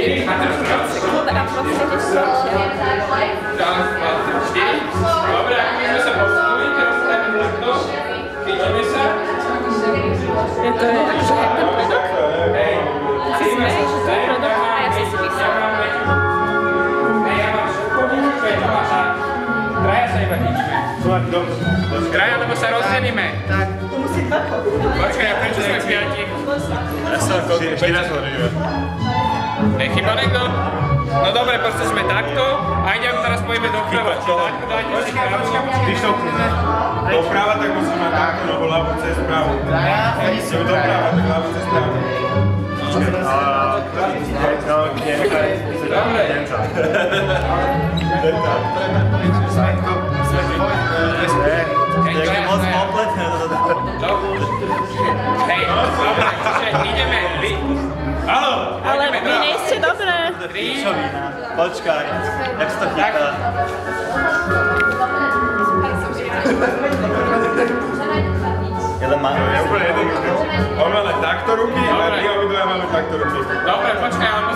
Sekunda proste nešťastia. Raz, dva, tri, 4. Dobre, ak my sme sa posunuli, teraz sa dajme takto. Chytíme sa. Je to akože ten produkt? Hej. Si smeješ, že to je produkt a ja si písal. Ja mám šokovú, čo je to vaša. Traja sa iba chytíme. Traja, lebo sa rozdelíme. Tak. To musí dva. Počkaj, a prečo sme piati? Ja sa ešte raz hovoríme. Nechyba niekto? No dobre, proste sme takto a idem teraz pojeme doprava. Dajte si kávu. Když to doprava, tak musíme takto, lebo ľavo cez právo. Keď ideme doprava, tak ľavo cez právo. Dobre. Jak je moc kompletné. Hej, dobre, ideme. Haló! Ale vy nejste dobré. Počkaj, jak sa to chytá? Jeden má. Ja úplne jeden. On má len takto ruky a my obidvaja máme takto ruky. Dobre, počkaj, ale